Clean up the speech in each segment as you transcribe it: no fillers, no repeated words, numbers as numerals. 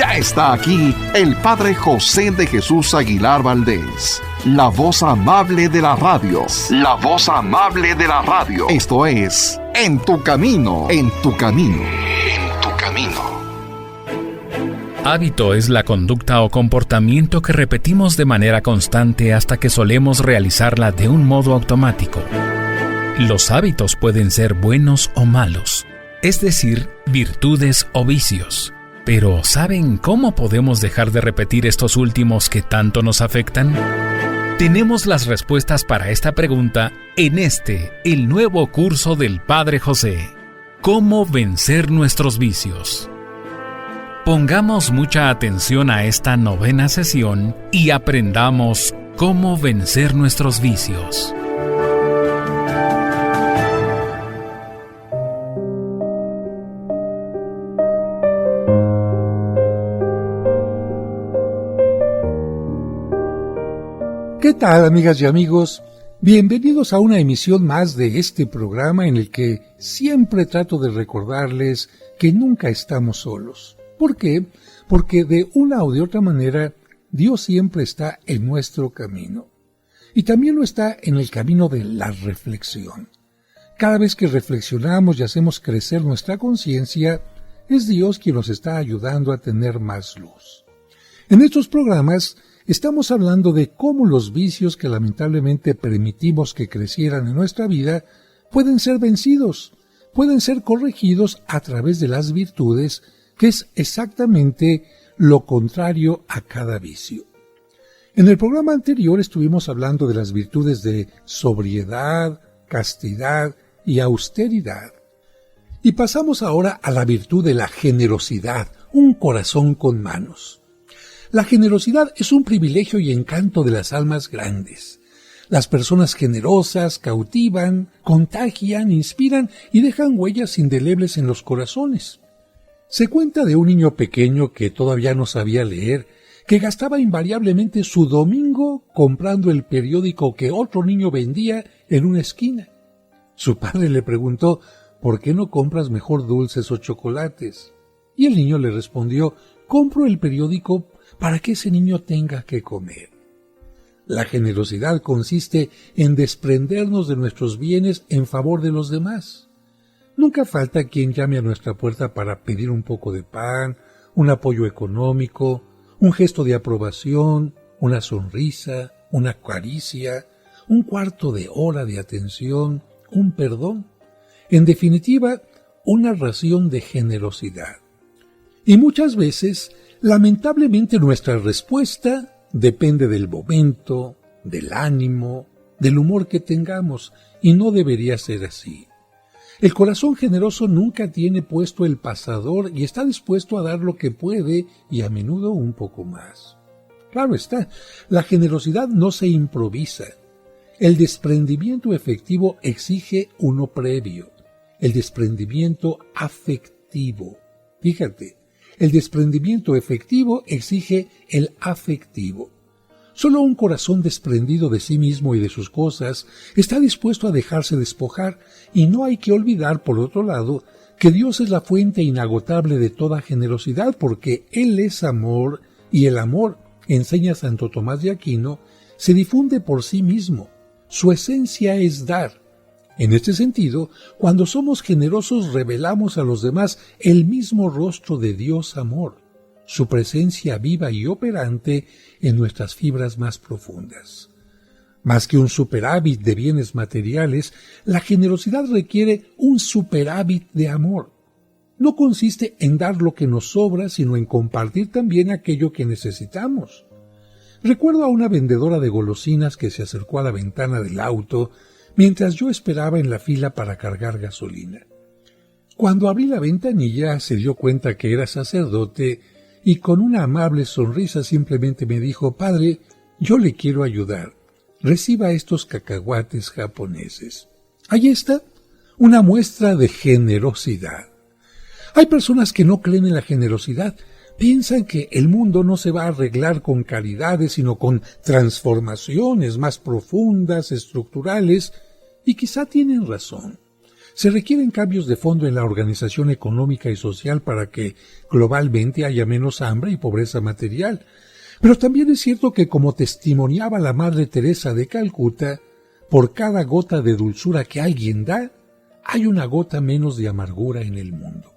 Ya está aquí el Padre José de Jesús Aguilar Valdés, la voz amable de la radio. La voz amable de la radio. Esto es En tu Camino, en tu Camino, en tu Camino. Hábito es la conducta o comportamiento que repetimos de manera constante hasta que solemos realizarla de un modo automático. Los hábitos pueden ser buenos o malos, es decir, virtudes o vicios. Pero ¿saben cómo podemos dejar de repetir estos últimos que tanto nos afectan? Tenemos las respuestas para esta pregunta en el nuevo curso del Padre José. ¿Cómo vencer nuestros vicios? Pongamos mucha atención a esta 9ª sesión y aprendamos cómo vencer nuestros vicios. ¿Qué tal, amigas y amigos? Bienvenidos a una emisión más de este programa en el que siempre trato de recordarles que nunca estamos solos. ¿Por qué? Porque de una o de otra manera Dios siempre está en nuestro camino. Y también lo está en el camino de la reflexión. Cada vez que reflexionamos y hacemos crecer nuestra conciencia, es Dios quien nos está ayudando a tener más luz. En estos programas estamos hablando de cómo los vicios que lamentablemente permitimos que crecieran en nuestra vida pueden ser vencidos, pueden ser corregidos a través de las virtudes, que es exactamente lo contrario a cada vicio. En el programa anterior estuvimos hablando de las virtudes de sobriedad, castidad y austeridad. Y pasamos ahora a la virtud de la generosidad, un corazón con manos. La generosidad es un privilegio y encanto de las almas grandes. Las personas generosas cautivan, contagian, inspiran y dejan huellas indelebles en los corazones. Se cuenta de un niño pequeño que todavía no sabía leer, que gastaba invariablemente su domingo comprando el periódico que otro niño vendía en una esquina. Su padre le preguntó, ¿por qué no compras mejor dulces o chocolates? Y el niño le respondió, compro el periódico para que ese niño tenga que comer. La generosidad consiste en desprendernos de nuestros bienes en favor de los demás. Nunca falta quien llame a nuestra puerta para pedir un poco de pan, un apoyo económico, un gesto de aprobación, una sonrisa, una caricia, un cuarto de hora de atención, un perdón. En definitiva, una ración de generosidad. Y muchas veces, lamentablemente, nuestra respuesta depende del momento, del ánimo, del humor que tengamos, y no debería ser así. El corazón generoso nunca tiene puesto el pasador y está dispuesto a dar lo que puede y a menudo un poco más. Claro está, la generosidad no se improvisa. El desprendimiento efectivo exige uno previo, el desprendimiento afectivo. Fíjate, el desprendimiento efectivo exige el afectivo. Solo un corazón desprendido de sí mismo y de sus cosas está dispuesto a dejarse despojar, y no hay que olvidar, por otro lado, que Dios es la fuente inagotable de toda generosidad, porque Él es amor, y el amor, enseña Santo Tomás de Aquino, se difunde por sí mismo. Su esencia es dar. En este sentido, cuando somos generosos revelamos a los demás el mismo rostro de Dios amor, su presencia viva y operante en nuestras fibras más profundas. Más que un superávit de bienes materiales, la generosidad requiere un superávit de amor. No consiste en dar lo que nos sobra, sino en compartir también aquello que necesitamos. Recuerdo a una vendedora de golosinas que se acercó a la ventana del auto mientras yo esperaba en la fila para cargar gasolina. Cuando abrí la ventanilla se dio cuenta que era sacerdote y con una amable sonrisa simplemente me dijo, «Padre, yo le quiero ayudar. Reciba estos cacahuates japoneses». Ahí está, una muestra de generosidad. Hay personas que no creen en la generosidad. Piensan que el mundo no se va a arreglar con caridades, sino con transformaciones más profundas, estructurales, y quizá tienen razón. Se requieren cambios de fondo en la organización económica y social para que globalmente haya menos hambre y pobreza material. Pero también es cierto que, como testimoniaba la Madre Teresa de Calcuta, por cada gota de dulzura que alguien da, hay una gota menos de amargura en el mundo.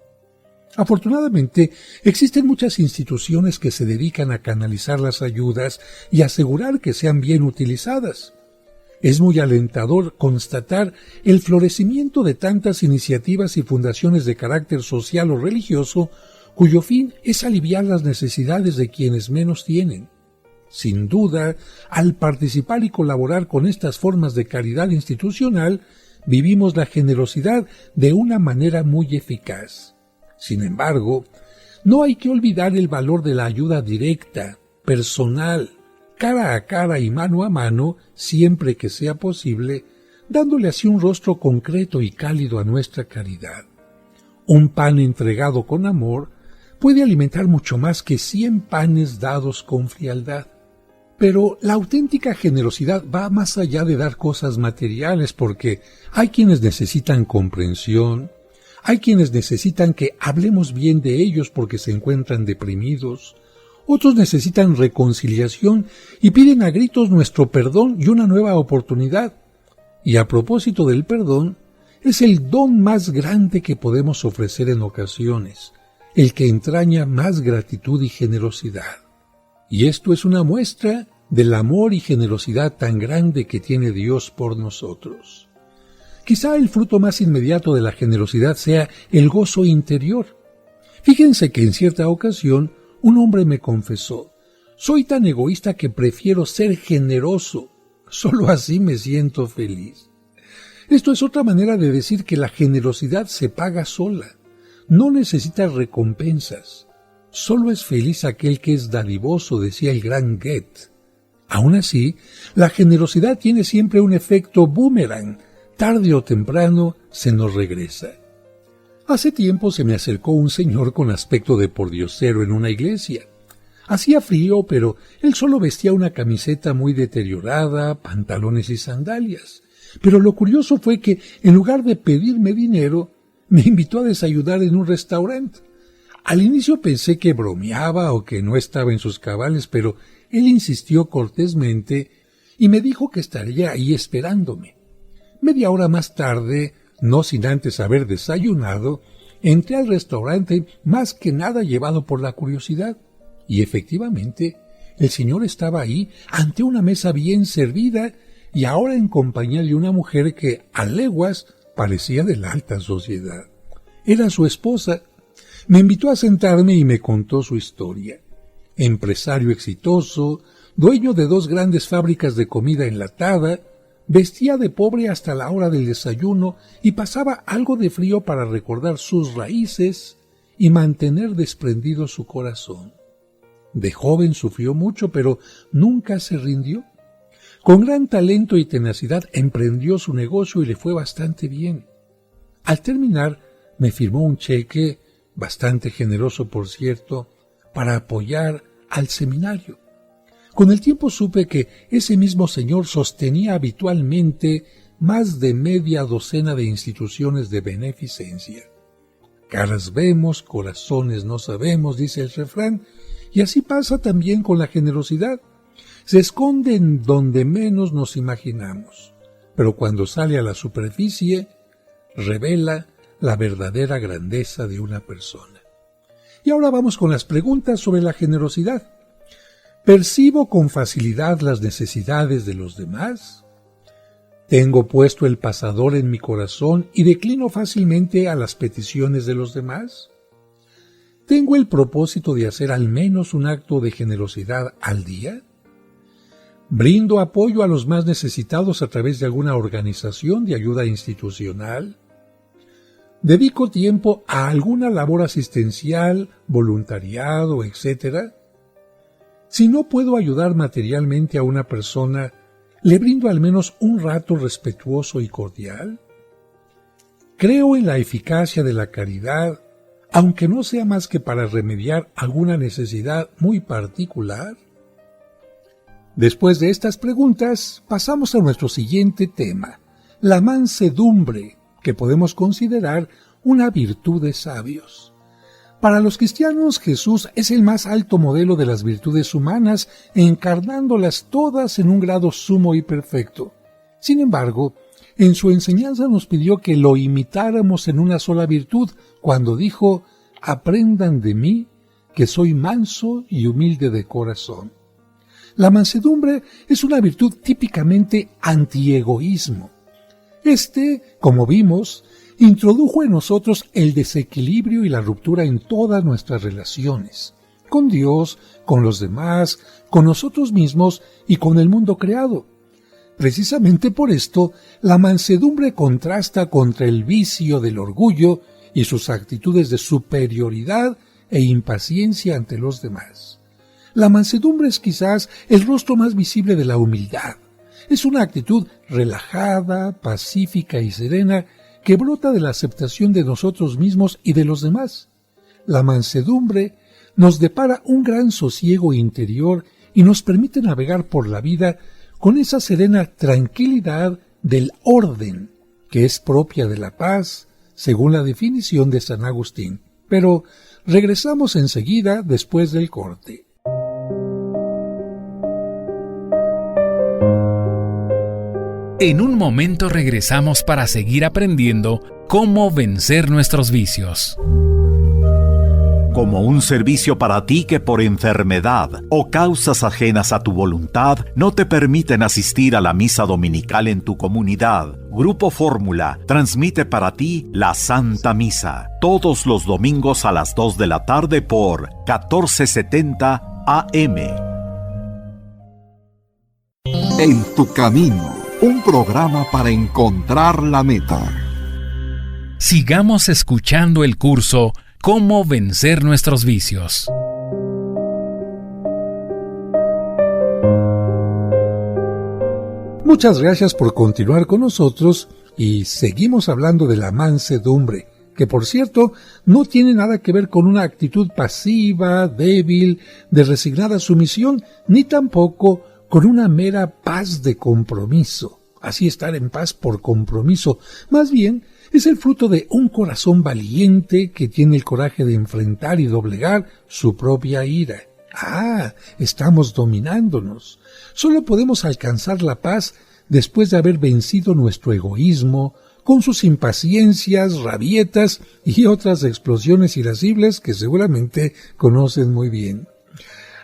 Afortunadamente, existen muchas instituciones que se dedican a canalizar las ayudas y asegurar que sean bien utilizadas. Es muy alentador constatar el florecimiento de tantas iniciativas y fundaciones de carácter social o religioso cuyo fin es aliviar las necesidades de quienes menos tienen. Sin duda, al participar y colaborar con estas formas de caridad institucional, vivimos la generosidad de una manera muy eficaz. Sin embargo, no hay que olvidar el valor de la ayuda directa, personal, cara a cara y mano a mano, siempre que sea posible, dándole así un rostro concreto y cálido a nuestra caridad. Un pan entregado con amor puede alimentar mucho más que 100 panes dados con frialdad. Pero la auténtica generosidad va más allá de dar cosas materiales, porque hay quienes necesitan comprensión, hay quienes necesitan que hablemos bien de ellos porque se encuentran deprimidos, otros necesitan reconciliación y piden a gritos nuestro perdón y una nueva oportunidad. Y a propósito del perdón, es el don más grande que podemos ofrecer en ocasiones, el que entraña más gratitud y generosidad. Y esto es una muestra del amor y generosidad tan grande que tiene Dios por nosotros. Quizá el fruto más inmediato de la generosidad sea el gozo interior. Fíjense que en cierta ocasión un hombre me confesó: soy tan egoísta que prefiero ser generoso, solo así me siento feliz. Esto es otra manera de decir que la generosidad se paga sola, no necesita recompensas. Solo es feliz aquel que es dadivoso, decía el gran Goethe. Aún así, la generosidad tiene siempre un efecto boomerang. Tarde o temprano se nos regresa. Hace tiempo se me acercó un señor con aspecto de pordiosero en una iglesia. Hacía frío, pero él solo vestía una camiseta muy deteriorada, pantalones y sandalias. Pero lo curioso fue que, en lugar de pedirme dinero, me invitó a desayunar en un restaurante. Al inicio pensé que bromeaba o que no estaba en sus cabales, pero él insistió cortésmente y me dijo que estaría ahí esperándome. Media hora más tarde, no sin antes haber desayunado, entré al restaurante más que nada llevado por la curiosidad. Y efectivamente, el señor estaba ahí ante una mesa bien servida y ahora en compañía de una mujer que a leguas parecía de la alta sociedad. Era su esposa. Me invitó a sentarme y me contó su historia. Empresario exitoso, dueño de 2 grandes fábricas de comida enlatada, vestía de pobre hasta la hora del desayuno y pasaba algo de frío para recordar sus raíces y mantener desprendido su corazón. De joven sufrió mucho, pero nunca se rindió. Con gran talento y tenacidad emprendió su negocio y le fue bastante bien. Al terminar, me firmó un cheque, bastante generoso por cierto, para apoyar al seminario. Con el tiempo supe que ese mismo señor sostenía habitualmente más de media docena de instituciones de beneficencia. Caras vemos, corazones no sabemos, dice el refrán, y así pasa también con la generosidad. Se esconde en donde menos nos imaginamos, pero cuando sale a la superficie, revela la verdadera grandeza de una persona. Y ahora vamos con las preguntas sobre la generosidad. ¿Percibo con facilidad las necesidades de los demás? ¿Tengo puesto el pasador en mi corazón y declino fácilmente a las peticiones de los demás? ¿Tengo el propósito de hacer al menos un acto de generosidad al día? ¿Brindo apoyo a los más necesitados a través de alguna organización de ayuda institucional? ¿Dedico tiempo a alguna labor asistencial, voluntariado, etcétera? Si no puedo ayudar materialmente a una persona, ¿le brindo al menos un rato respetuoso y cordial? ¿Creo en la eficacia de la caridad, aunque no sea más que para remediar alguna necesidad muy particular? Después de estas preguntas, pasamos a nuestro siguiente tema, la mansedumbre, que podemos considerar una virtud de sabios. Para los cristianos, Jesús es el más alto modelo de las virtudes humanas, encarnándolas todas en un grado sumo y perfecto. Sin embargo, en su enseñanza nos pidió que lo imitáramos en una sola virtud, cuando dijo: «Aprendan de mí, que soy manso y humilde de corazón». La mansedumbre es una virtud típicamente antiegoísmo. Como vimos, introdujo en nosotros el desequilibrio y la ruptura en todas nuestras relaciones, con Dios, con los demás, con nosotros mismos y con el mundo creado. Precisamente por esto, la mansedumbre contrasta contra el vicio del orgullo y sus actitudes de superioridad e impaciencia ante los demás. La mansedumbre es quizás el rostro más visible de la humildad. Es una actitud relajada, pacífica y serena que brota de la aceptación de nosotros mismos y de los demás. La mansedumbre nos depara un gran sosiego interior y nos permite navegar por la vida con esa serena tranquilidad del orden, que es propia de la paz, según la definición de San Agustín. Pero regresamos enseguida después del corte. En un momento regresamos para seguir aprendiendo cómo vencer nuestros vicios. Como un servicio para ti que por enfermedad o causas ajenas a tu voluntad no te permiten asistir a la misa dominical en tu comunidad, Grupo Fórmula transmite para ti la Santa Misa todos los domingos a las 2 de la tarde por 1470 AM. En tu camino, un programa para encontrar la meta. Sigamos escuchando el curso ¿Cómo vencer nuestros vicios? Muchas gracias por continuar con nosotros y seguimos hablando de la mansedumbre, que por cierto no tiene nada que ver con una actitud pasiva, débil, de resignada sumisión, ni tampoco con una mera paz de compromiso, así estar en paz por compromiso. Más bien, es el fruto de un corazón valiente que tiene el coraje de enfrentar y doblegar su propia ira. Estamos dominándonos. Solo podemos alcanzar la paz después de haber vencido nuestro egoísmo, con sus impaciencias, rabietas y otras explosiones irascibles que seguramente conocen muy bien.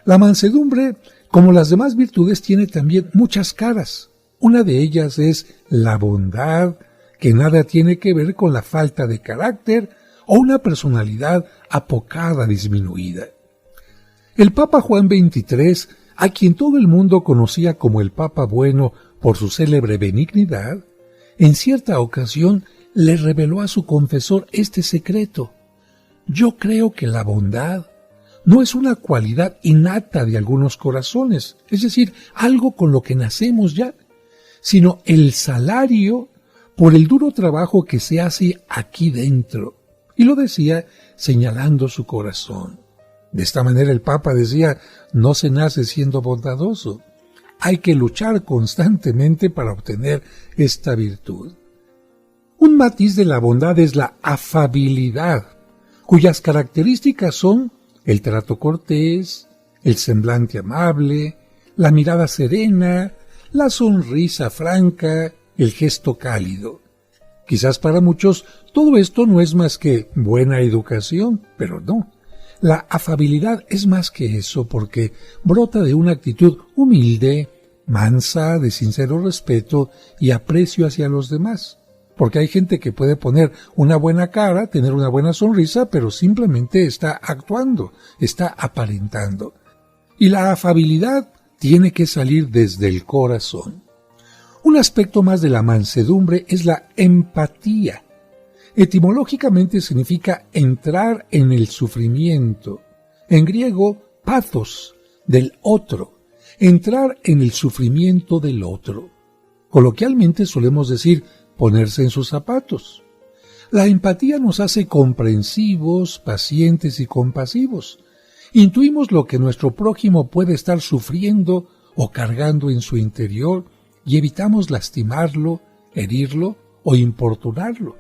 La mansedumbre, como las demás virtudes, tiene también muchas caras. Una de ellas es la bondad, que nada tiene que ver con la falta de carácter o una personalidad apocada, disminuida. El Papa Juan XXIII, a quien todo el mundo conocía como el Papa Bueno por su célebre benignidad, en cierta ocasión le reveló a su confesor este secreto: «Yo creo que la bondad no es una cualidad innata de algunos corazones, es decir, algo con lo que nacemos ya, sino el salario por el duro trabajo que se hace aquí dentro». Y lo decía señalando su corazón. De esta manera el Papa decía: no se nace siendo bondadoso, hay que luchar constantemente para obtener esta virtud. Un matiz de la bondad es la afabilidad, cuyas características son el trato cortés, el semblante amable, la mirada serena, la sonrisa franca, el gesto cálido. Quizás para muchos todo esto no es más que buena educación, pero no. La afabilidad es más que eso, porque brota de una actitud humilde, mansa, de sincero respeto y aprecio hacia los demás. Porque hay gente que puede poner una buena cara, tener una buena sonrisa, pero simplemente está actuando, está aparentando. Y la afabilidad tiene que salir desde el corazón. Un aspecto más de la mansedumbre es la empatía. Etimológicamente significa entrar en el sufrimiento. En griego, pathos, del otro. Entrar en el sufrimiento del otro. Coloquialmente solemos decir ponerse en sus zapatos. La empatía nos hace comprensivos, pacientes y compasivos. Intuimos lo que nuestro prójimo puede estar sufriendo o cargando en su interior y evitamos lastimarlo, herirlo o importunarlo.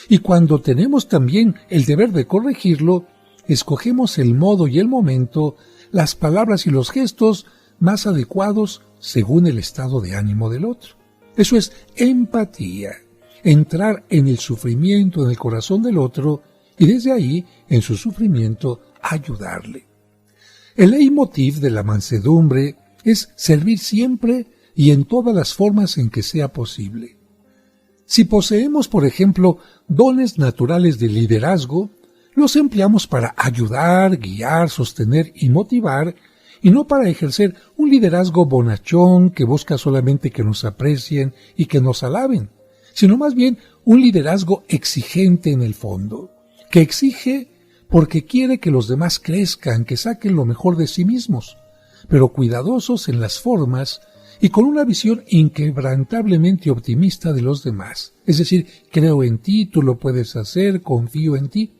Y cuando tenemos también el deber de corregirlo, escogemos el modo y el momento, las palabras y los gestos más adecuados según el estado de ánimo del otro. Eso es empatía, entrar en el sufrimiento, en el corazón del otro, y desde ahí, en su sufrimiento, ayudarle. El leitmotiv de la mansedumbre es servir siempre y en todas las formas en que sea posible. Si poseemos, por ejemplo, dones naturales de liderazgo, los empleamos para ayudar, guiar, sostener y motivar, y no para ejercer un liderazgo bonachón que busca solamente que nos aprecien y que nos alaben, sino más bien un liderazgo exigente en el fondo, que exige porque quiere que los demás crezcan, que saquen lo mejor de sí mismos, pero cuidadosos en las formas y con una visión inquebrantablemente optimista de los demás. Es decir, creo en ti, tú lo puedes hacer, confío en ti.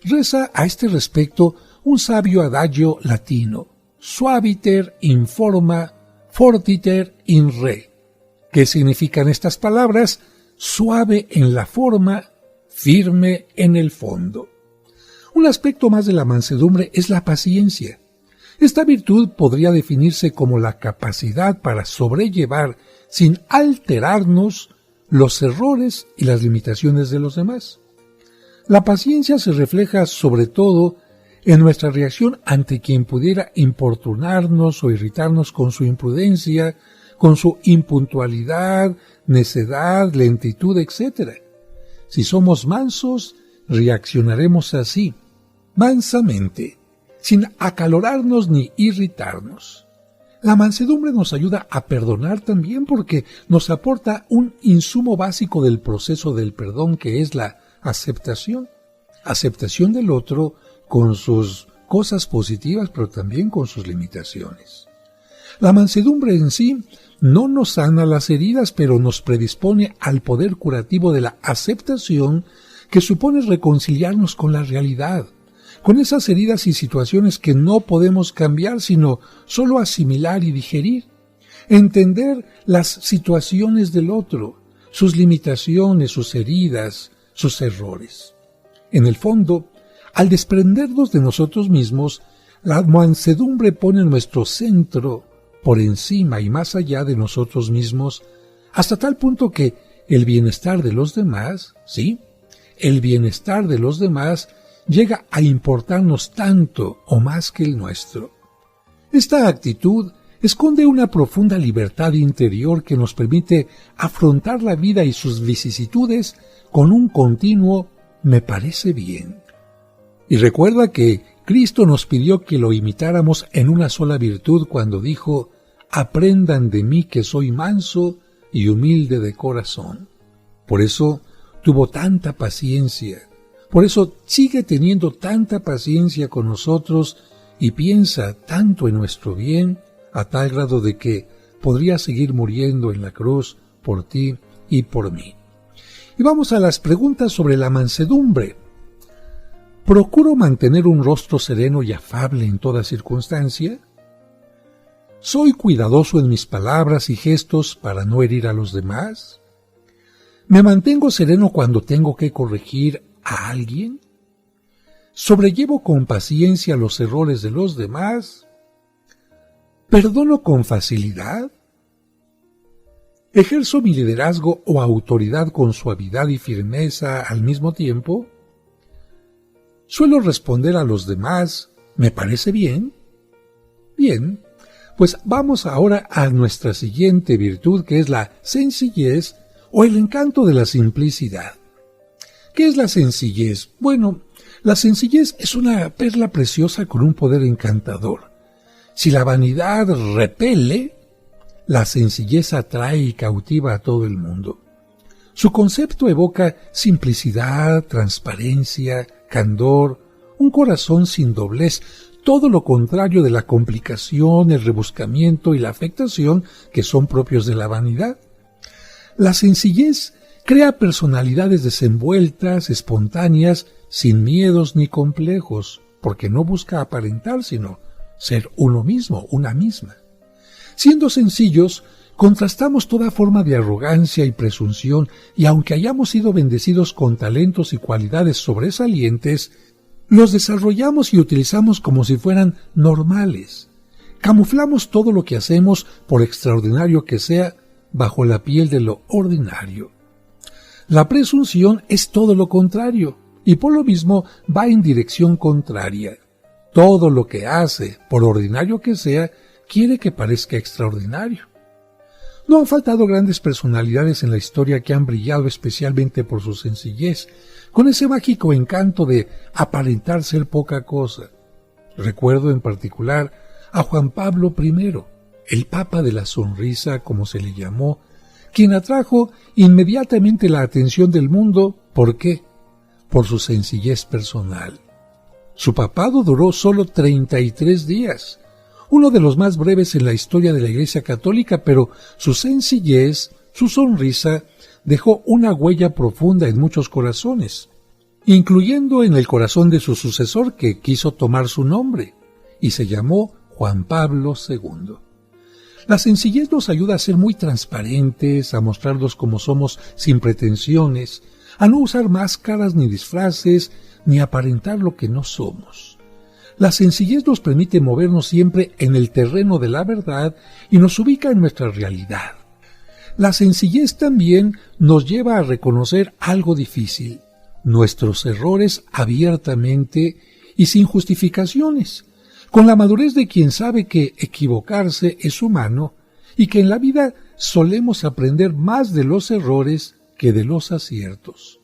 Reza a este respecto un sabio adagio latino: suaviter in forma, fortiter in re. ¿Qué significan estas palabras? Suave en la forma, firme en el fondo. Un aspecto más de la mansedumbre es la paciencia. Esta virtud podría definirse como la capacidad para sobrellevar sin alterarnos los errores y las limitaciones de los demás. La paciencia se refleja sobre todo en nuestra reacción ante quien pudiera importunarnos o irritarnos con su imprudencia, con su impuntualidad, necedad, lentitud, etc. Si somos mansos, reaccionaremos así, mansamente, sin acalorarnos ni irritarnos. La mansedumbre nos ayuda a perdonar también porque nos aporta un insumo básico del proceso del perdón, que es la aceptación. Aceptación del otro con sus cosas positivas, pero también con sus limitaciones. La mansedumbre en sí no nos sana las heridas, pero nos predispone al poder curativo de la aceptación, que supone reconciliarnos con la realidad, con esas heridas y situaciones que no podemos cambiar, sino solo asimilar y digerir, entender las situaciones del otro, sus limitaciones, sus heridas, sus errores. En el fondo, al desprendernos de nosotros mismos, la mansedumbre pone nuestro centro por encima y más allá de nosotros mismos, hasta tal punto que el bienestar de los demás, ¿sí?, el bienestar de los demás llega a importarnos tanto o más que el nuestro. Esta actitud esconde una profunda libertad interior que nos permite afrontar la vida y sus vicisitudes con un continuo «me parece bien». Y recuerda que Cristo nos pidió que lo imitáramos en una sola virtud cuando dijo: «Aprendan de mí que soy manso y humilde de corazón». Por eso tuvo tanta paciencia, por eso sigue teniendo tanta paciencia con nosotros y piensa tanto en nuestro bien, a tal grado de que podría seguir muriendo en la cruz por ti y por mí. Y vamos a las preguntas sobre la mansedumbre. ¿Procuro mantener un rostro sereno y afable en toda circunstancia? ¿Soy cuidadoso en mis palabras y gestos para no herir a los demás? ¿Me mantengo sereno cuando tengo que corregir a alguien? ¿Sobrellevo con paciencia los errores de los demás? ¿Perdono con facilidad? ¿Ejerzo mi liderazgo o autoridad con suavidad y firmeza al mismo tiempo? ¿Suelo responder a los demás: ¿me parece bien? Bien, pues vamos ahora a nuestra siguiente virtud, que es la sencillez o el encanto de la simplicidad. ¿Qué es la sencillez? Bueno, la sencillez es una perla preciosa con un poder encantador. Si la vanidad repele, la sencillez atrae y cautiva a todo el mundo. Su concepto evoca simplicidad, transparencia, candor, un corazón sin doblez, todo lo contrario de la complicación, el rebuscamiento y la afectación que son propios de la vanidad. La sencillez crea personalidades desenvueltas, espontáneas, sin miedos ni complejos, porque no busca aparentar, sino ser uno mismo, una misma. Siendo sencillos, Contrastamos toda forma de arrogancia y presunción, y aunque hayamos sido bendecidos con talentos y cualidades sobresalientes, los desarrollamos y utilizamos como si fueran normales. Camuflamos todo lo que hacemos, por extraordinario que sea, bajo la piel de lo ordinario. La presunción es todo lo contrario, y por lo mismo va en dirección contraria. Todo lo que hace, por ordinario que sea, quiere que parezca extraordinario. No han faltado grandes personalidades en la historia que han brillado especialmente por su sencillez, con ese mágico encanto de aparentar ser poca cosa. Recuerdo en particular a Juan Pablo I, el Papa de la Sonrisa, como se le llamó, quien atrajo inmediatamente la atención del mundo. ¿Por qué? Por su sencillez personal. Su papado duró solo 33 días, uno de los más breves en la historia de la Iglesia Católica, pero su sencillez, su sonrisa, dejó una huella profunda en muchos corazones, incluyendo en el corazón de su sucesor que quiso tomar su nombre, y se llamó Juan Pablo II. La sencillez nos ayuda a ser muy transparentes, a mostrarnos como somos sin pretensiones, a no usar máscaras ni disfraces, ni aparentar lo que no somos. La sencillez nos permite movernos siempre en el terreno de la verdad y nos ubica en nuestra realidad. La sencillez también nos lleva a reconocer algo difícil, nuestros errores abiertamente y sin justificaciones, con la madurez de quien sabe que equivocarse es humano y que en la vida solemos aprender más de los errores que de los aciertos.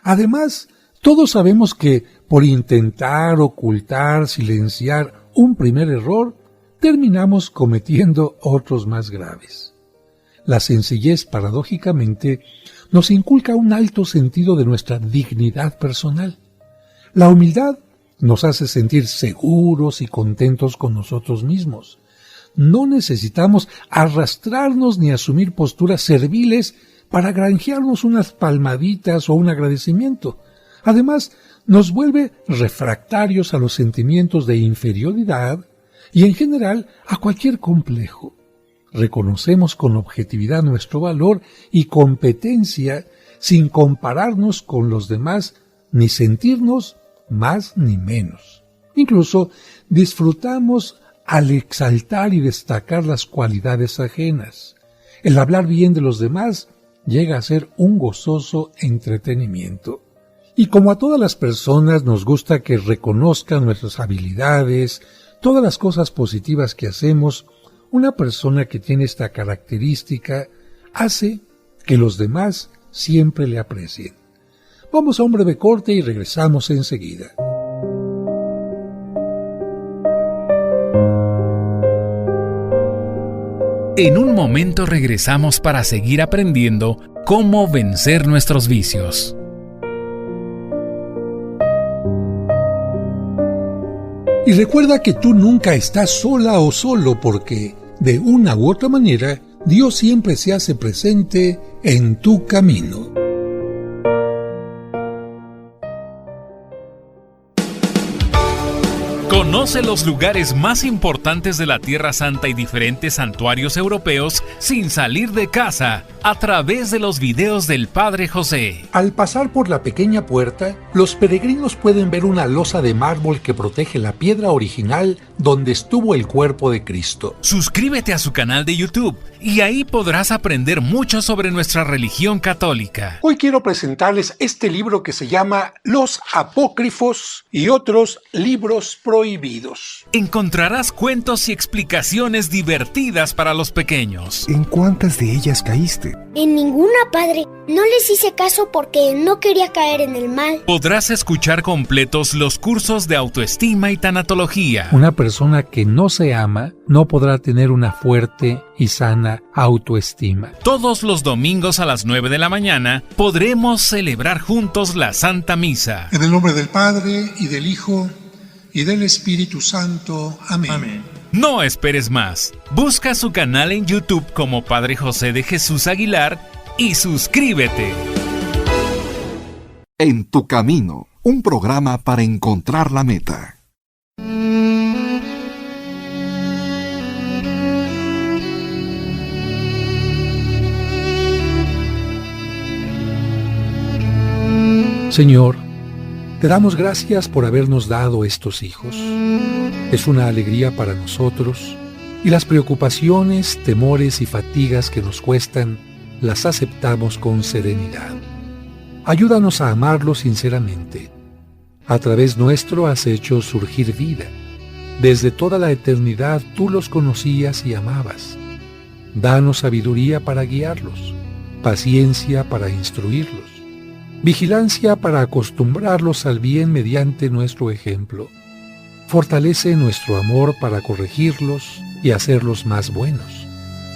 Además, todos sabemos que por intentar ocultar, silenciar un primer error, terminamos cometiendo otros más graves. La sencillez, paradójicamente, nos inculca un alto sentido de nuestra dignidad personal. La humildad nos hace sentir seguros y contentos con nosotros mismos. No necesitamos arrastrarnos ni asumir posturas serviles para granjearnos unas palmaditas o un agradecimiento. Además, nos vuelve refractarios a los sentimientos de inferioridad y en general a cualquier complejo. Reconocemos con objetividad nuestro valor y competencia sin compararnos con los demás ni sentirnos más ni menos. Incluso disfrutamos al exaltar y destacar las cualidades ajenas. El hablar bien de los demás llega a ser un gozoso entretenimiento. Y como a todas las personas nos gusta que reconozcan nuestras habilidades, todas las cosas positivas que hacemos, una persona que tiene esta característica hace que los demás siempre le aprecien. Vamos a un breve corte y regresamos enseguida. En un momento regresamos para seguir aprendiendo cómo vencer nuestros vicios. Y recuerda que tú nunca estás sola o solo porque, de una u otra manera, Dios siempre se hace presente en tu camino. Conoce los lugares más importantes de la Tierra Santa y diferentes santuarios europeos sin salir de casa a través de los videos del Padre José. Al pasar por la pequeña puerta, los peregrinos pueden ver una losa de mármol que protege la piedra original donde estuvo el cuerpo de Cristo. Suscríbete a su canal de YouTube y ahí podrás aprender mucho sobre nuestra religión católica. Hoy quiero presentarles este libro que se llama Los Apócrifos y otros libros prohibidos. Encontrarás cuentos y explicaciones divertidas para los pequeños. ¿En cuántas de ellas caíste? En ninguna, padre. No les hice caso porque no quería caer en el mal. Podrás escuchar completos los cursos de autoestima y tanatología. Una persona que no se ama no podrá tener una fuerte y sana autoestima. Todos los domingos a las 9 de la mañana podremos celebrar juntos la Santa Misa. En el nombre del Padre, y del Hijo, y del Espíritu Santo. Amén. Amén. No esperes más. Busca su canal en YouTube como Padre José de Jesús Aguilar y suscríbete. En tu camino, un programa para encontrar la meta. Señor, te damos gracias por habernos dado estos hijos. Es una alegría para nosotros y las preocupaciones, temores y fatigas que nos cuestan las aceptamos con serenidad. Ayúdanos a amarlos sinceramente. A través nuestro has hecho surgir vida. Desde toda la eternidad tú los conocías y amabas. Danos sabiduría para guiarlos, paciencia para instruirlos, vigilancia para acostumbrarlos al bien mediante nuestro ejemplo. Fortalece nuestro amor para corregirlos y hacerlos más buenos.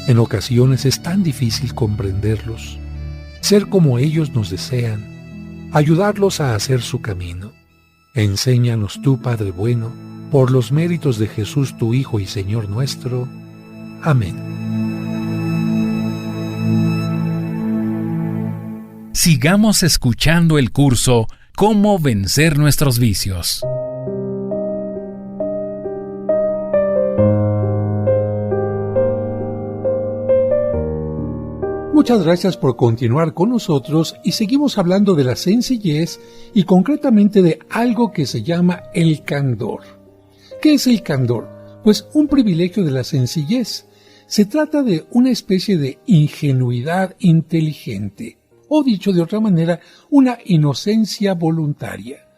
En ocasiones es tan difícil comprenderlos, ser como ellos nos desean, ayudarlos a hacer su camino. Enséñanos tú, Padre bueno, por los méritos de Jesús tu Hijo y Señor nuestro. Amén. Sigamos escuchando el curso Cómo vencer nuestros vicios. Muchas gracias por continuar con nosotros y seguimos hablando de la sencillez y concretamente de algo que se llama el candor. ¿Qué es el candor? Pues un privilegio de la sencillez. Se trata de una especie de ingenuidad inteligente, o dicho de otra manera, una inocencia voluntaria.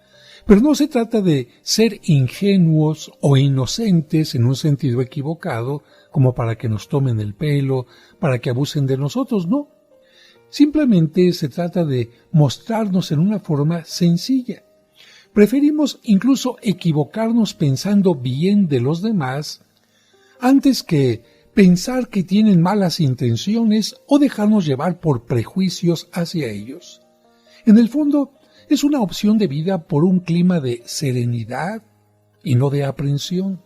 Pero no se trata de ser ingenuos o inocentes en un sentido equivocado, como para que nos tomen el pelo, para que abusen de nosotros, no. Simplemente se trata de mostrarnos en una forma sencilla. Preferimos incluso equivocarnos pensando bien de los demás, antes que pensar que tienen malas intenciones o dejarnos llevar por prejuicios hacia ellos. En el fondo, es una opción de vida por un clima de serenidad y no de aprensión,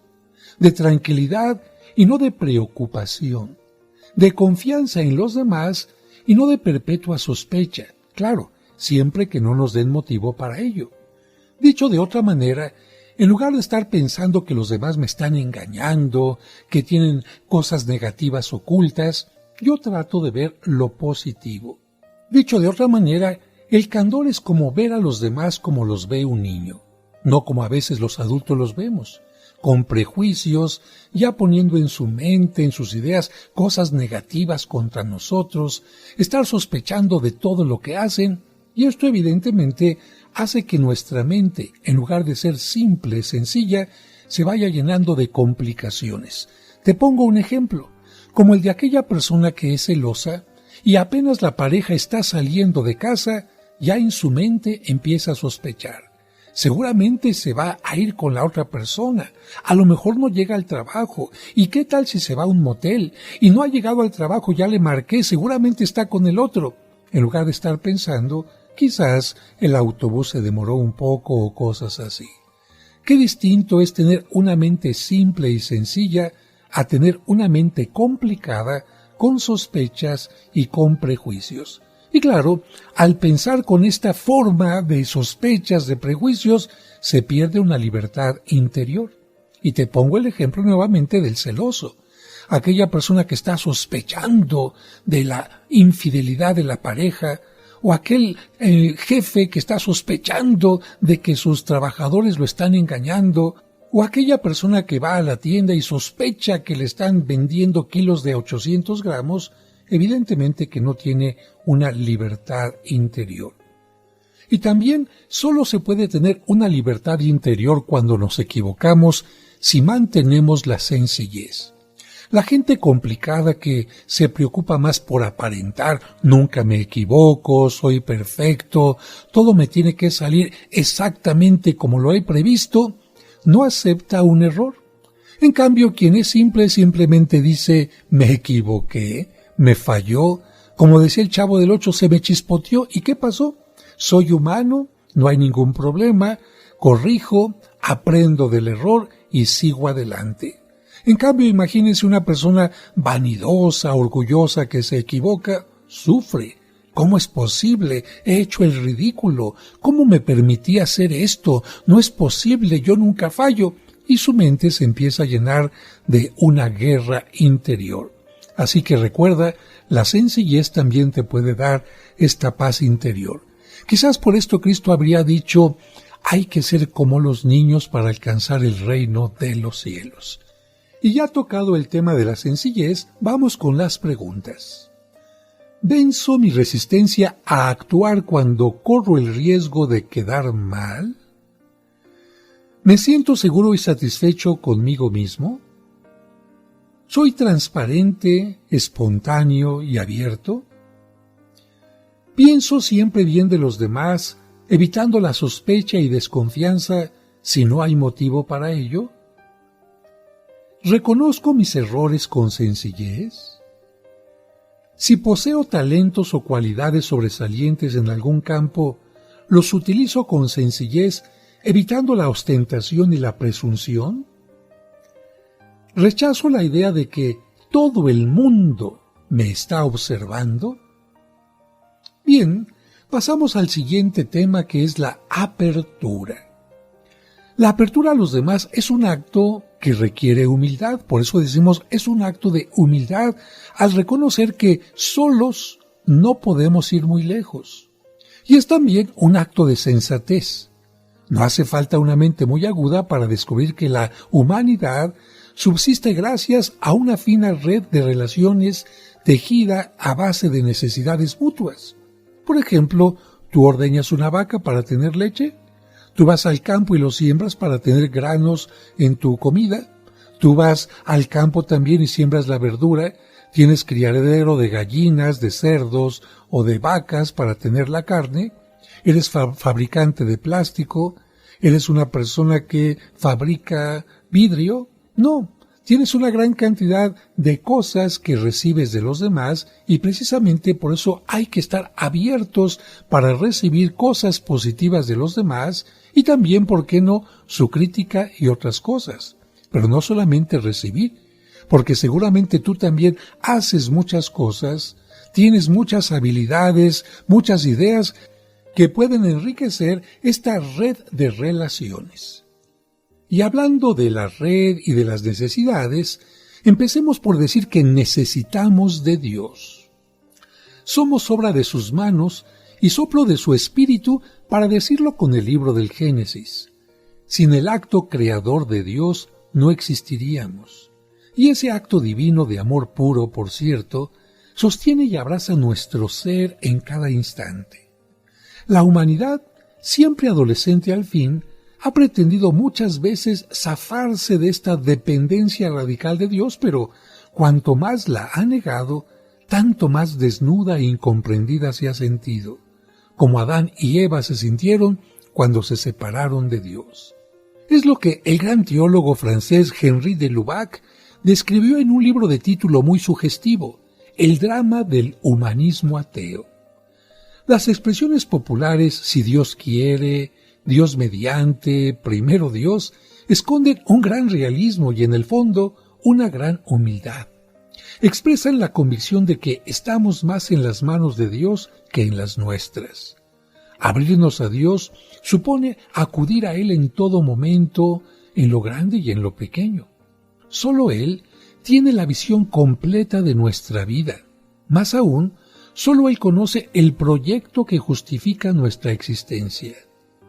de tranquilidad y no de preocupación, de confianza en los demás y no de perpetua sospecha, claro, siempre que no nos den motivo para ello. Dicho de otra manera, en lugar de estar pensando que los demás me están engañando, que tienen cosas negativas ocultas, yo trato de ver lo positivo. Dicho de otra manera, el candor es como ver a los demás como los ve un niño, no como a veces los adultos los vemos, con prejuicios, ya poniendo en su mente, en sus ideas, cosas negativas contra nosotros, estar sospechando de todo lo que hacen, y esto evidentemente hace que nuestra mente, en lugar de ser simple, sencilla, se vaya llenando de complicaciones. Te pongo un ejemplo, como el de aquella persona que es celosa, y apenas la pareja está saliendo de casa, ya en su mente empieza a sospechar. Seguramente se va a ir con la otra persona, a lo mejor no llega al trabajo, y qué tal si se va a un motel, y no ha llegado al trabajo, ya le marqué, seguramente está con el otro, en lugar de estar pensando, quizás el autobús se demoró un poco o cosas así. Qué distinto es tener una mente simple y sencilla a tener una mente complicada, con sospechas y con prejuicios. Y claro, al pensar con esta forma de sospechas, de prejuicios, se pierde una libertad interior. Y te pongo el ejemplo nuevamente del celoso. Aquella persona que está sospechando de la infidelidad de la pareja, o aquel jefe que está sospechando de que sus trabajadores lo están engañando, o aquella persona que va a la tienda y sospecha que le están vendiendo kilos de 800 gramos, evidentemente que no tiene una libertad interior. Y también solo se puede tener una libertad interior cuando nos equivocamos si mantenemos la sencillez. La gente complicada que se preocupa más por aparentar, nunca me equivoco, soy perfecto, todo me tiene que salir exactamente como lo he previsto, no acepta un error. En cambio, quien es simple simplemente dice, me equivoqué, me falló, como decía el Chavo del Ocho, se me chispoteó, ¿y qué pasó? Soy humano, no hay ningún problema, corrijo, aprendo del error y sigo adelante. En cambio, imagínense una persona vanidosa, orgullosa que se equivoca, sufre. ¿Cómo es posible? He hecho el ridículo. ¿Cómo me permití hacer esto? No es posible, yo nunca fallo. Y su mente se empieza a llenar de una guerra interior. Así que recuerda, la sencillez también te puede dar esta paz interior. Quizás por esto Cristo habría dicho, hay que ser como los niños para alcanzar el reino de los cielos. Y ya tocado el tema de la sencillez, vamos con las preguntas. ¿Venzo mi resistencia a actuar cuando corro el riesgo de quedar mal? ¿Me siento seguro y satisfecho conmigo mismo? ¿Soy transparente, espontáneo y abierto? ¿Pienso siempre bien de los demás, evitando la sospecha y desconfianza si no hay motivo para ello? ¿Reconozco mis errores con sencillez? Si poseo talentos o cualidades sobresalientes en algún campo, ¿los utilizo con sencillez, evitando la ostentación y la presunción? ¿Rechazo la idea de que todo el mundo me está observando? Bien, pasamos al siguiente tema, que es la apertura. La apertura a los demás es un acto que requiere humildad, por eso decimos es un acto de humildad al reconocer que solos no podemos ir muy lejos. Y es también un acto de sensatez. No hace falta una mente muy aguda para descubrir que la humanidad subsiste gracias a una fina red de relaciones tejida a base de necesidades mutuas. Por ejemplo, tú ordeñas una vaca para tener leche, tú vas al campo y lo siembras para tener granos en tu comida, tú vas al campo también y siembras la verdura, tienes criadero de gallinas, de cerdos o de vacas para tener la carne, eres fabricante de plástico, eres una persona que fabrica vidrio. No, tienes una gran cantidad de cosas que recibes de los demás y precisamente por eso hay que estar abiertos para recibir cosas positivas de los demás y también, ¿por qué no?, su crítica y otras cosas. Pero no solamente recibir, porque seguramente tú también haces muchas cosas, tienes muchas habilidades, muchas ideas que pueden enriquecer esta red de relaciones. Y hablando de la red y de las necesidades, empecemos por decir que necesitamos de Dios. Somos obra de sus manos y soplo de su espíritu, para decirlo con el libro del Génesis. Sin el acto creador de Dios no existiríamos. Y ese acto divino de amor puro, por cierto, sostiene y abraza nuestro ser en cada instante. La humanidad, siempre adolescente al fin, ha pretendido muchas veces zafarse de esta dependencia radical de Dios, pero cuanto más la ha negado, tanto más desnuda e incomprendida se ha sentido, como Adán y Eva se sintieron cuando se separaron de Dios. Es lo que el gran teólogo francés Henri de Lubac describió en un libro de título muy sugestivo, El drama del humanismo ateo. Las expresiones populares, si Dios quiere, Dios mediante, primero Dios, esconden un gran realismo y en el fondo una gran humildad. Expresan la convicción de que estamos más en las manos de Dios que en las nuestras. Abrirnos a Dios supone acudir a Él en todo momento, en lo grande y en lo pequeño. Solo Él tiene la visión completa de nuestra vida. Más aún, solo Él conoce el proyecto que justifica nuestra existencia.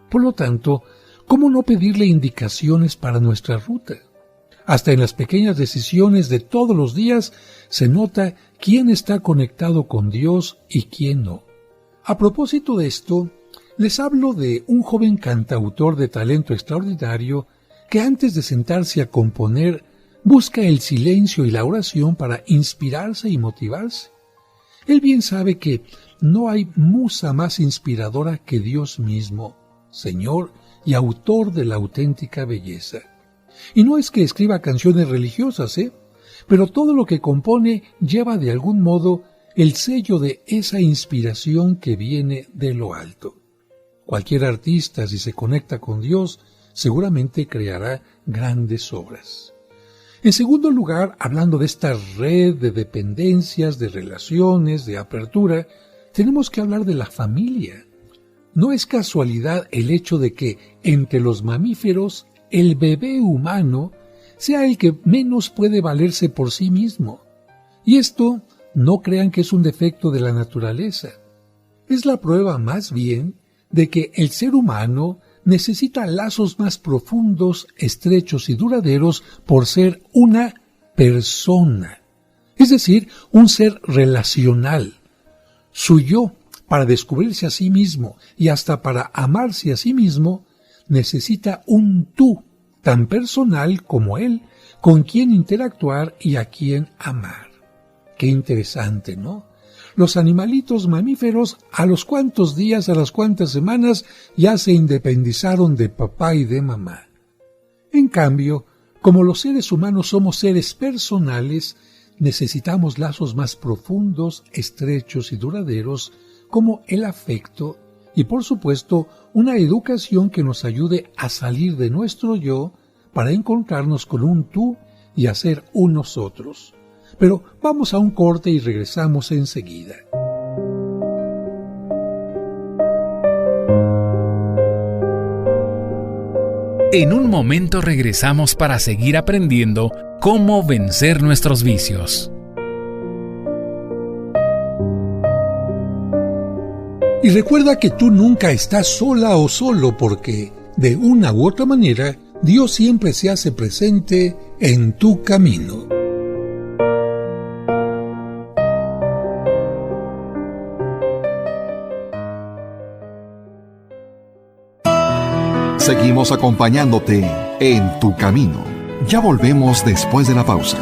Por lo tanto, ¿cómo no pedirle indicaciones para nuestra ruta? Hasta en las pequeñas decisiones de todos los días se nota quién está conectado con Dios y quién no. A propósito de esto, les hablo de un joven cantautor de talento extraordinario que antes de sentarse a componer busca el silencio y la oración para inspirarse y motivarse. Él bien sabe que no hay musa más inspiradora que Dios mismo, Señor y autor de la auténtica belleza. Y no es que escriba canciones religiosas, pero todo lo que compone lleva de algún modo el sello de esa inspiración que viene de lo alto. Cualquier artista, si se conecta con Dios, seguramente creará grandes obras. En segundo lugar, hablando de esta red de dependencias, de relaciones, de apertura, tenemos que hablar de la familia. No es casualidad el hecho de que entre los mamíferos el bebé humano sea el que menos puede valerse por sí mismo. Y esto no crean que es un defecto de la naturaleza. Es la prueba más bien de que el ser humano necesita lazos más profundos, estrechos y duraderos por ser una persona, es decir, un ser relacional. Su yo, para descubrirse a sí mismo y hasta para amarse a sí mismo, necesita un tú tan personal como él, con quien interactuar y a quien amar. Qué interesante, ¿no? Los animalitos mamíferos a los cuantos días, a las cuantas semanas, ya se independizaron de papá y de mamá. En cambio, como los seres humanos somos seres personales, necesitamos lazos más profundos, estrechos y duraderos, como el afecto y, por supuesto, una educación que nos ayude a salir de nuestro yo para encontrarnos con un tú y hacer un nosotros. Pero vamos a un corte y regresamos enseguida. En un momento regresamos para seguir aprendiendo cómo vencer nuestros vicios. Y recuerda que tú nunca estás sola o solo porque, de una u otra manera, Dios siempre se hace presente en tu camino. Seguimos acompañándote en tu camino. Ya volvemos después de la pausa.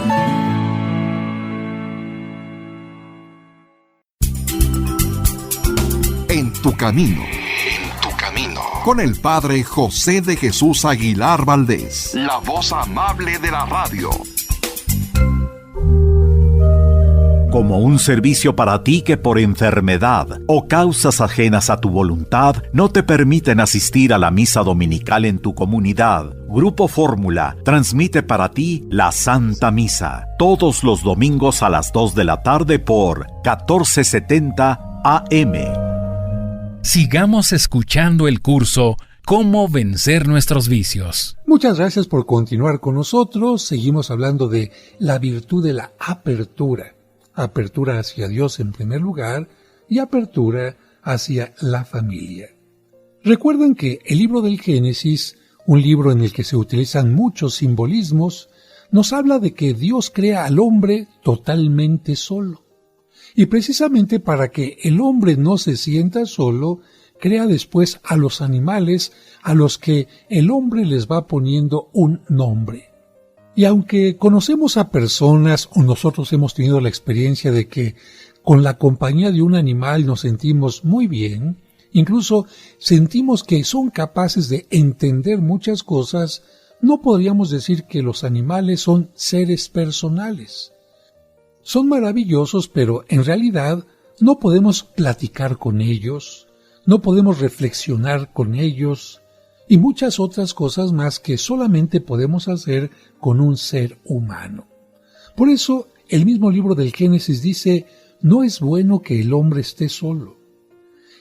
En tu camino. Con el Padre José de Jesús Aguilar Valdés, la voz amable de la radio. Como un servicio para ti que por enfermedad o causas ajenas a tu voluntad no te permiten asistir a la misa dominical en tu comunidad, Grupo Fórmula transmite para ti la Santa Misa todos los domingos a las 2 de la tarde por 1470 AM. Sigamos escuchando el curso Cómo vencer nuestros vicios. Muchas gracias por continuar con nosotros. Seguimos hablando de la virtud de la apertura. Apertura hacia Dios en primer lugar y apertura hacia la familia. Recuerden que el libro del Génesis, un libro en el que se utilizan muchos simbolismos, nos habla de que Dios crea al hombre totalmente solo. Y precisamente para que el hombre no se sienta solo, crea después a los animales a los que el hombre les va poniendo un nombre. Y aunque conocemos a personas o nosotros hemos tenido la experiencia de que con la compañía de un animal nos sentimos muy bien, incluso sentimos que son capaces de entender muchas cosas, no podríamos decir que los animales son seres personales. Son maravillosos, pero en realidad no podemos platicar con ellos, no podemos reflexionar con ellos, y muchas otras cosas más que solamente podemos hacer con un ser humano. Por eso, el mismo libro del Génesis dice, no es bueno que el hombre esté solo.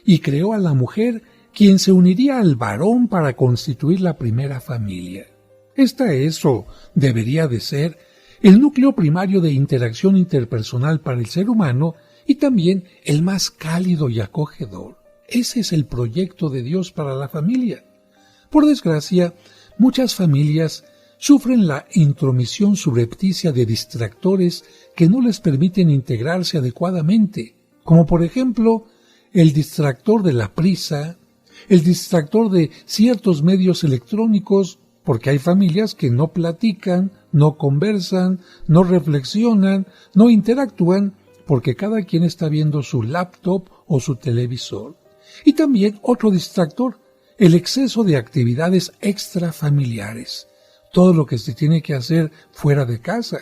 Y creó a la mujer, quien se uniría al varón para constituir la primera familia. Esta es, o debería de ser, el núcleo primario de interacción interpersonal para el ser humano y también el más cálido y acogedor. Ese es el proyecto de Dios para la familia. Por desgracia, muchas familias sufren la intromisión subrepticia de distractores que no les permiten integrarse adecuadamente, como por ejemplo el distractor de la prisa, el distractor de ciertos medios electrónicos, porque hay familias que no platican, no conversan, no reflexionan, no interactúan, porque cada quien está viendo su laptop o su televisor. Y también otro distractor, el exceso de actividades extrafamiliares, todo lo que se tiene que hacer fuera de casa.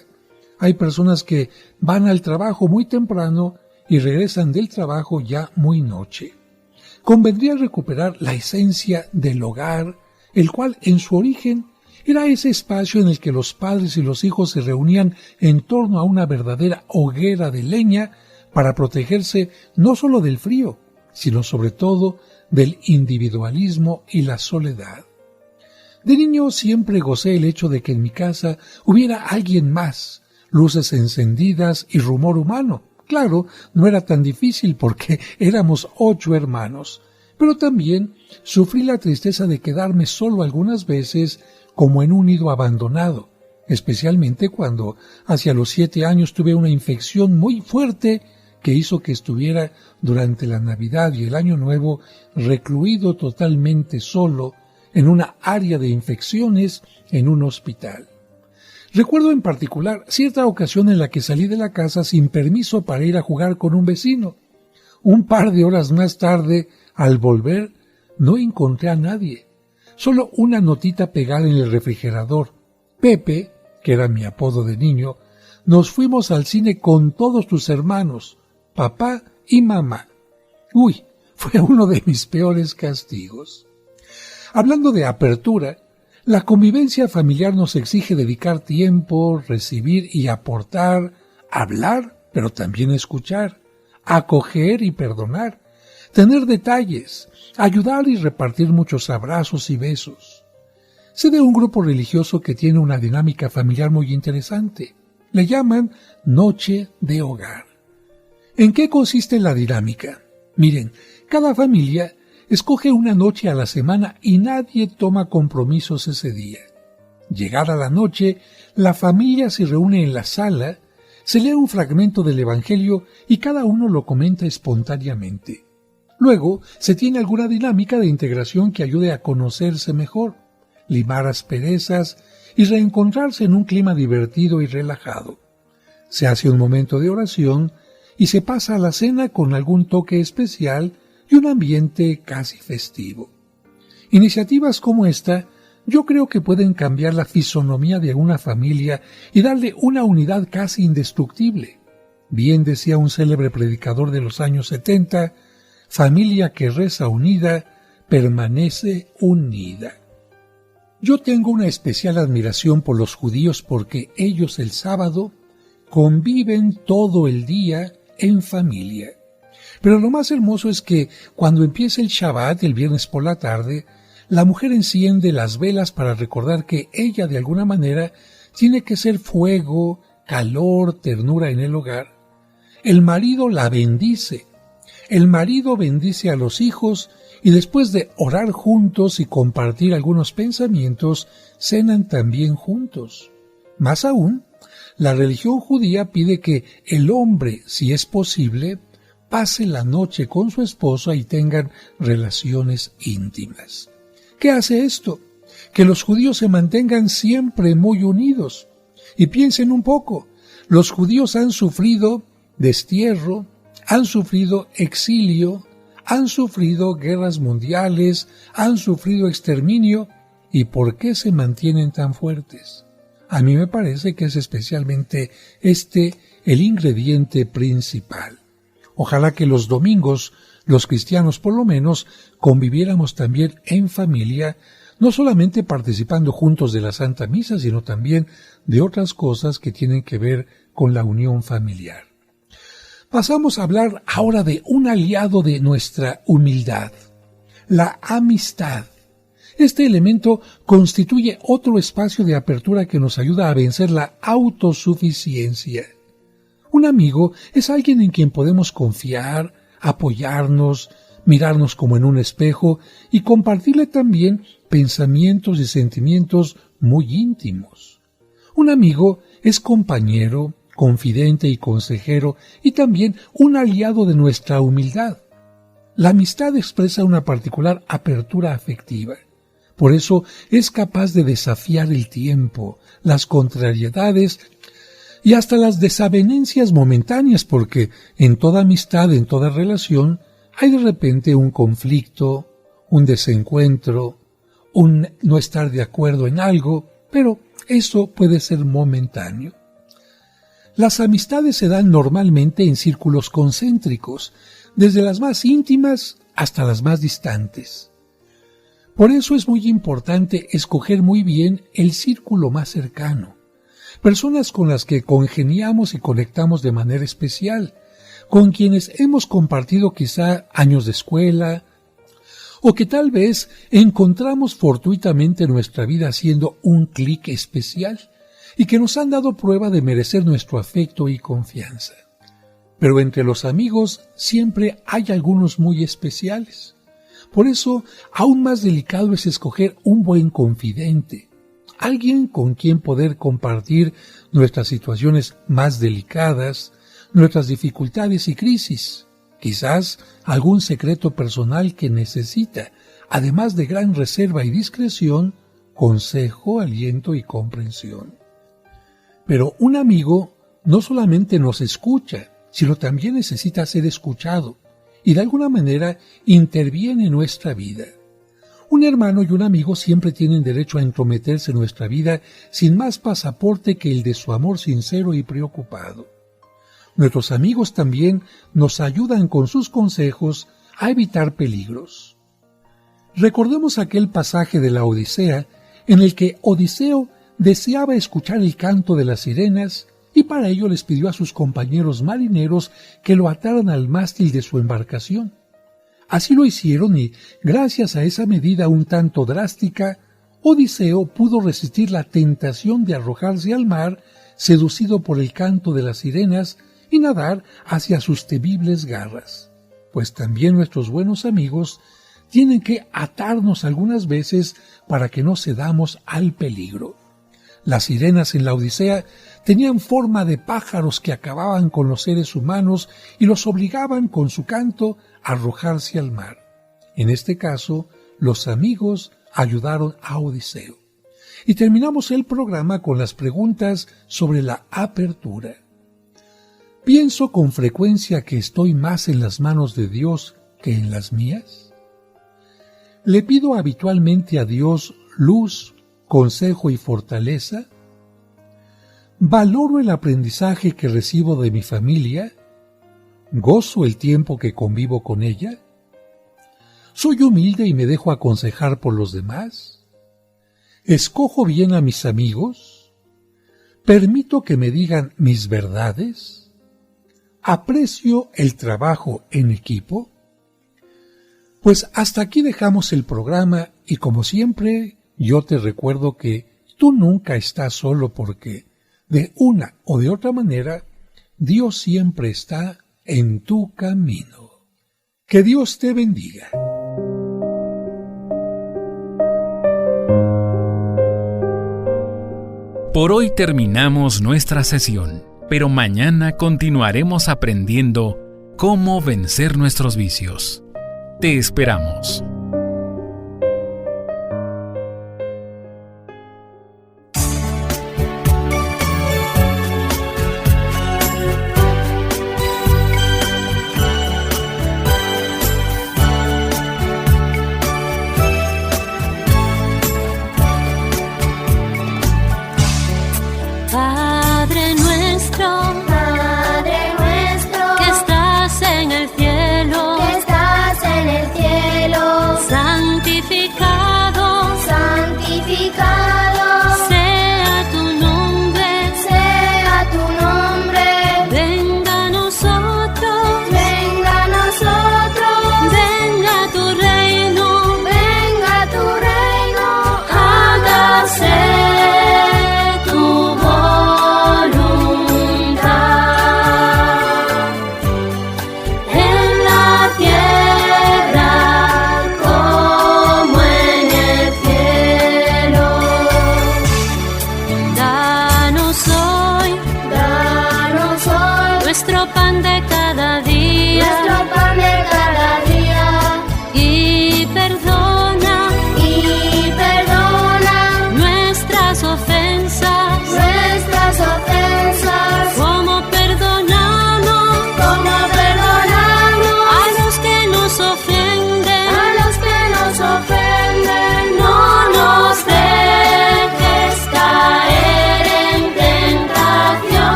Hay personas que van al trabajo muy temprano y regresan del trabajo ya muy noche. Convendría recuperar la esencia del hogar, el cual en su origen era ese espacio en el que los padres y los hijos se reunían en torno a una verdadera hoguera de leña para protegerse no solo del frío, sino sobre todo del individualismo y la soledad. De niño siempre gocé el hecho de que en mi casa hubiera alguien más, luces encendidas y rumor humano, Claro, no era tan difícil porque éramos 8 hermanos, pero también sufrí la tristeza de quedarme solo algunas veces como en un nido abandonado, especialmente cuando hacia los 7 años tuve una infección muy fuerte que hizo que estuviera durante la Navidad y el Año Nuevo recluido totalmente solo en una área de infecciones en un hospital. Recuerdo en particular cierta ocasión en la que salí de la casa sin permiso para ir a jugar con un vecino. Un par de horas más tarde, al volver, no encontré a nadie. Solo una notita pegada en el refrigerador. Pepe, que era mi apodo de niño, nos fuimos al cine con todos tus hermanos, papá y mamá. Uy, fue uno de mis peores castigos. Hablando de apertura, la convivencia familiar nos exige dedicar tiempo, recibir y aportar, hablar, pero también escuchar, acoger y perdonar, tener detalles, ayudar y repartir muchos abrazos y besos. Sé de un grupo religioso que tiene una dinámica familiar muy interesante. Le llaman Noche de Hogar. ¿En qué consiste la dinámica? Miren, cada familia escoge una noche a la semana y nadie toma compromisos ese día. Llegada la noche, la familia se reúne en la sala, se lee un fragmento del Evangelio y cada uno lo comenta espontáneamente. Luego, se tiene alguna dinámica de integración que ayude a conocerse mejor, limar asperezas y reencontrarse en un clima divertido y relajado. Se hace un momento de oración y se pasa a la cena con algún toque especial y un ambiente casi festivo. Iniciativas como esta yo creo que pueden cambiar la fisonomía de una familia y darle una unidad casi indestructible. Bien decía un célebre predicador de los años 70, familia que reza unida, permanece unida. Yo tengo una especial admiración por los judíos porque ellos el sábado conviven todo el día en familia. Pero lo más hermoso es que cuando empieza el Shabbat, el viernes por la tarde, la mujer enciende las velas para recordar que ella de alguna manera tiene que ser fuego, calor, ternura en el hogar. El marido la bendice. El marido bendice a los hijos y después de orar juntos y compartir algunos pensamientos, cenan también juntos. Más aún, la religión judía pide que el hombre, si es posible, pase la noche con su esposa y tengan relaciones íntimas. ¿Qué hace esto? Que los judíos se mantengan siempre muy unidos. Y piensen un poco, los judíos han sufrido destierro, han sufrido exilio, han sufrido guerras mundiales, han sufrido exterminio. ¿Y por qué se mantienen tan fuertes? A mí me parece que es especialmente el ingrediente principal. Ojalá que los domingos, los cristianos por lo menos, conviviéramos también en familia, no solamente participando juntos de la Santa Misa, sino también de otras cosas que tienen que ver con la unión familiar. Pasamos a hablar ahora de un aliado de nuestra humildad, la amistad. Este elemento constituye otro espacio de apertura que nos ayuda a vencer la autosuficiencia. Un amigo es alguien en quien podemos confiar, apoyarnos, mirarnos como en un espejo y compartirle también pensamientos y sentimientos muy íntimos. Un amigo es compañero, confidente y consejero y también un aliado de nuestra humildad. La amistad expresa una particular apertura afectiva. Por eso es capaz de desafiar el tiempo, las contrariedades y hasta las desavenencias momentáneas, porque en toda amistad, en toda relación, hay de repente un conflicto, un desencuentro, un no estar de acuerdo en algo, pero eso puede ser momentáneo. Las amistades se dan normalmente en círculos concéntricos, desde las más íntimas hasta las más distantes. Por eso es muy importante escoger muy bien el círculo más cercano. Personas con las que congeniamos y conectamos de manera especial, con quienes hemos compartido quizá años de escuela, o que tal vez encontramos fortuitamente en nuestra vida haciendo un clic especial y que nos han dado prueba de merecer nuestro afecto y confianza. pero entre los amigos siempre hay algunos muy especiales. Por eso, aún más delicado es escoger un buen confidente, alguien con quien poder compartir nuestras situaciones más delicadas, nuestras dificultades y crisis, quizás algún secreto personal que necesita, además de gran reserva y discreción, consejo, aliento y comprensión. Pero un amigo no solamente nos escucha, sino también necesita ser escuchado y de alguna manera interviene en nuestra vida. Un hermano y un amigo siempre tienen derecho a entrometerse en nuestra vida sin más pasaporte que el de su amor sincero y preocupado. Nuestros amigos también nos ayudan con sus consejos a evitar peligros. Recordemos aquel pasaje de la Odisea en el que Odiseo deseaba escuchar el canto de las sirenas y para ello les pidió a sus compañeros marineros que lo ataran al mástil de su embarcación. Así lo hicieron y, gracias a esa medida un tanto drástica, Odiseo pudo resistir la tentación de arrojarse al mar, seducido por el canto de las sirenas, y nadar hacia sus temibles garras. Pues también nuestros buenos amigos tienen que atarnos algunas veces para que no cedamos al peligro. Las sirenas en la Odisea tenían forma de pájaros que acababan con los seres humanos y los obligaban con su canto a arrojarse al mar. En este caso, los amigos ayudaron a Odiseo. Y terminamos el programa con las preguntas sobre la apertura. ¿Pienso con frecuencia que estoy más en las manos de Dios que en las mías? ¿Le pido habitualmente a Dios luz, consejo y fortaleza? ¿Valoro el aprendizaje que recibo de mi familia? ¿Gozo el tiempo que convivo con ella? ¿Soy humilde y me dejo aconsejar por los demás? ¿Escojo bien a mis amigos? ¿Permito que me digan mis verdades? ¿Aprecio el trabajo en equipo? Pues hasta aquí dejamos el programa y como siempre yo te recuerdo que tú nunca estás solo porque de una o de otra manera Dios siempre está en tu camino. Que Dios te bendiga. Por hoy terminamos nuestra sesión, pero mañana continuaremos aprendiendo cómo vencer nuestros vicios. Te esperamos.